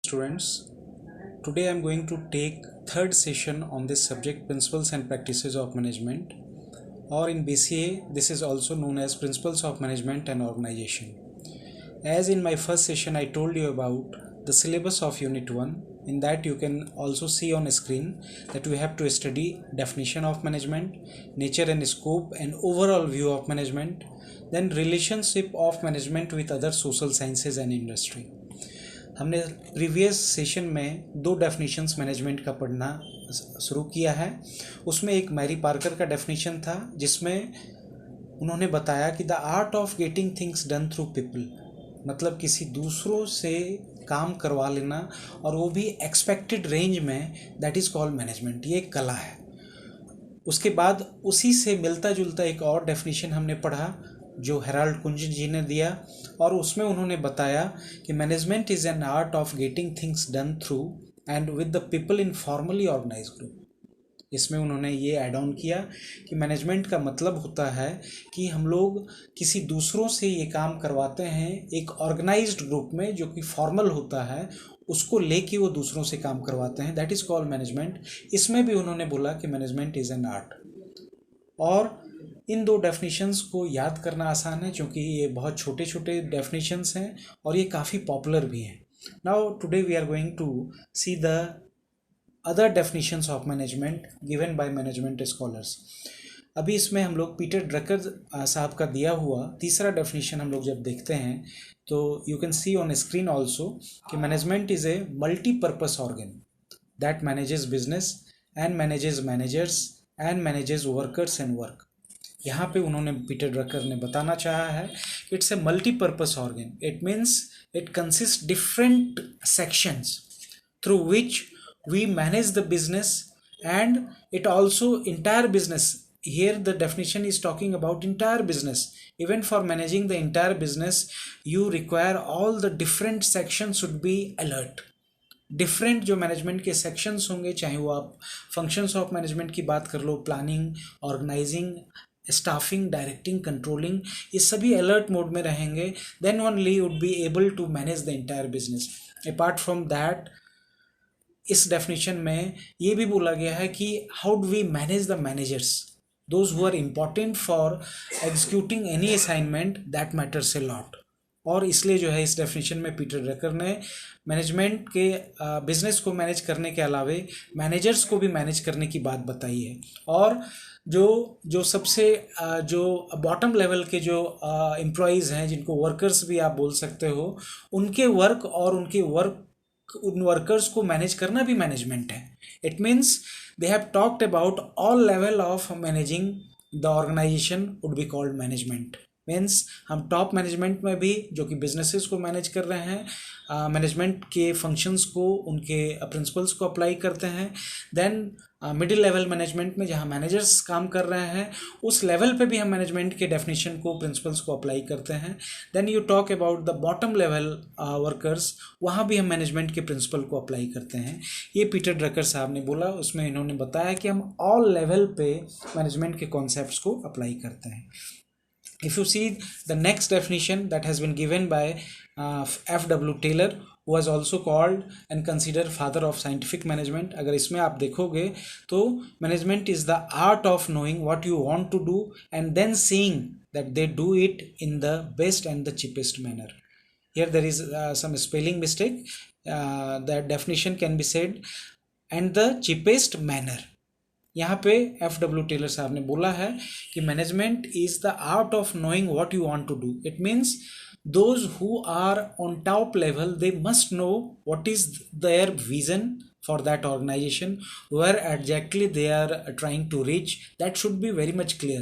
Students, today I am going to take third session on this subject, principles and practices of management, or in BCA this is also known as principles of management and organization. As in my first session I told you about the syllabus of unit 1. In that you can also see on screen that we have to study definition of management, nature and scope and overall view of management, then relationship of management with other social sciences and industry. हमने previous session में दो definitions management का पढ़ना शुरू किया है। उसमें एक मैरी पार्कर का डेफिनेशन था जिसमें उन्होंने बताया कि the art of getting things done through people, मतलब किसी दूसरों से काम करवा लेना और वो भी एक्सपेक्टेड रेंज में, दैट इज़ कॉल्ड मैनेजमेंट। ये एक कला है। उसके बाद उसी से मिलता जुलता एक और डेफिनेशन हमने पढ़ा जो हेराल्ड कुंज जी ने दिया, और उसमें उन्होंने बताया कि management is an art of getting things done through and with the people in formally organise group. इसमें उन्होंने ये ऐड ऑन किया कि मैनेजमेंट का मतलब होता है कि हम लोग किसी दूसरों से ये काम करवाते हैं एक ऑर्गेनाइज्ड ग्रुप में, जो कि फॉर्मल होता है, उसको लेके वो दूसरों से काम करवाते हैं, दैट इज़ कॉल्ड मैनेजमेंट। इसमें भी उन्होंने बोला कि मैनेजमेंट इज़ एन आर्ट। और इन दो डेफिनेशंस को याद करना आसान है क्योंकि ये बहुत छोटे छोटे डेफिनेशंस हैं और ये काफ़ी पॉपुलर भी हैं। Now today we are going to see the other definitions of management given by management scholars. अभी इसमें हम लोग पीटर ड्रकर साहब का दिया हुआ तीसरा डेफिनेशन हम लोग जब देखते हैं तो you can see on screen also कि management is a multipurpose organ that manages business and manages managers and manages workers and work. यहाँ पे उन्होंने पीटर ड्रकर ने बताना चाहा है it's a multipurpose organ. It means it consist different sections through which we manage the business and it also entire business. Here the definition is talking about entire business. Even for managing the entire business, you require all the different sections should be alert. Different जो management के sections होंगे, चाहे वो आप functions of management की बात कर लो, planning, organising, staffing, directing, controlling, ये सभी अलर्ट मोड में रहेंगे। Then only would be able to manage the entire business. Apart from that, इस डेफिनेशन में ये भी बोला गया है कि how do we manage the managers, those who are important for executing any assignment, that matters a lot. और इसलिए जो है इस डेफिनेशन में पीटर ड्रकर ने मैनेजमेंट के बिजनेस को मैनेज करने के अलावे मैनेजर्स को भी मैनेज करने की बात बताई है। और जो सबसे जो बॉटम लेवल के जो एम्प्लॉयज़ हैं, जिनको वर्कर्स भी आप बोल सकते हो, उनके वर्क और उन वर्कर्स को मैनेज करना भी मैनेजमेंट है। It means they have talked about all level of managing the organisation would be called management. Means हम टॉप मैनेजमेंट में भी जो कि बिजनेसेस को मैनेज कर रहे हैं, मैनेजमेंट के फंक्शंस को, उनके प्रिंसिपल्स को अप्लाई करते हैं। देन मिडिल लेवल मैनेजमेंट में जहाँ मैनेजर्स काम कर रहे हैं, उस लेवल पे भी हम मैनेजमेंट के डेफिनेशन को, प्रिंसिपल्स को अप्लाई करते हैं। Then you talk about the bottom level workers, वहाँ भी हम मैनेजमेंट के प्रिंसिपल को अप्लाई करते हैं। ये पीटर ड्रकर साहब ने बोला, उसमें इन्होंने बताया कि हम ऑल लेवल पे मैनेजमेंट के कॉन्सेप्ट्स को अप्लाई करते हैं। If you see the next definition that has been given by F.W. Taylor, who was also called and considered father of scientific management, अगर इसमें आप देखोगे तो management is the art of knowing what you want to do and then seeing that they do it in the best and the cheapest manner. Here there is some spelling mistake. That definition can be said and the cheapest manner. यहाँ पे F.W. Taylor साहब ने बोला है कि management is the art of knowing what you want to do. It means those who are on top level, they must know what is their vision for that organization, where exactly they are trying to reach. That should be very much clear.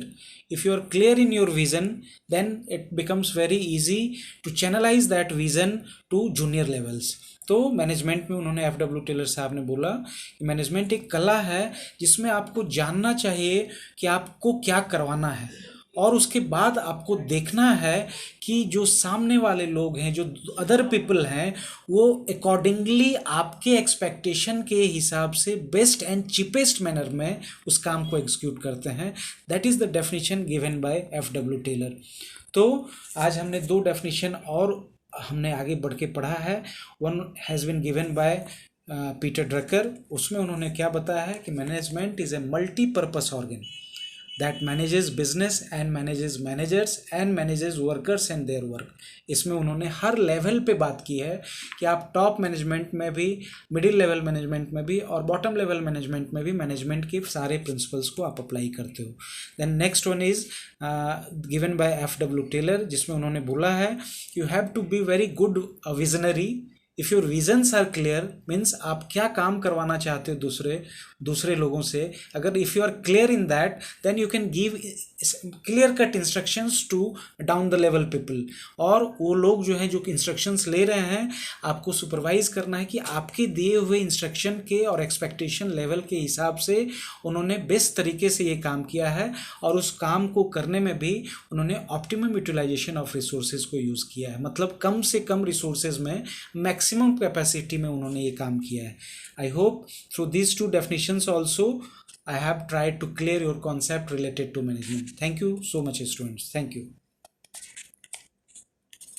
If you are clear in your vision, then it becomes very easy to channelize that vision to junior levels. तो management में उन्होंने F.W. Taylor साहब ने बोला कि management एक कला है जिसमें आपको जानना चाहिए कि आपको क्या करवाना है, और उसके बाद आपको देखना है कि जो सामने वाले लोग हैं, जो अदर पीपल हैं, वो अकॉर्डिंगली आपके एक्सपेक्टेशन के हिसाब से बेस्ट एंड चीपेस्ट मैनर में उस काम को एग्जीक्यूट करते हैं। That is the definition given by F.W. Taylor. तो आज हमने दो डेफिनेशन और हमने आगे बढ़ के पढ़ा है, one has been given by Peter Drucker. उसमें उन्होंने क्या बताया है कि management is a multipurpose organ that manages business and manages managers and manages workers and their work। इसमें उन्होंने हर लेवल पे बात की है कि आप टॉप मैनेजमेंट में भी, मिडिल लेवल मैनेजमेंट में भी और बॉटम लेवल मैनेजमेंट में भी मैनेजमेंट के सारे प्रिंसिपल्स को आप अप्लाई करते हो। Then next one is given by F.W. Taylor, जिसमें उन्होंने बोला है you have to be very good visionary if your visions are clear, means आप क्या काम करवाना चाहते हो दूसरे लोगों से, अगर if you are clear in that then you can give clear cut instructions to down the level people. और वो लोग जो हैं जो इंस्ट्रक्शंस ले रहे हैं, आपको सुपरवाइज करना है कि आपके दिए हुए इंस्ट्रक्शन के और एक्सपेक्टेशन लेवल के हिसाब से उन्होंने बेस्ट तरीके से ये काम किया है, और उस काम को करने में भी उन्होंने ऑप्टिमम यूटिलाइजेशन ऑफ रिसोर्सेज को यूज़ किया है, मतलब कम से कम रिसोर्सेज में मैक्सिमम कैपेसिटी में उन्होंने ये काम किया है। I hope through these two definitions also I have tried to clear your concept related to management. Thank you so much, students. Thank you.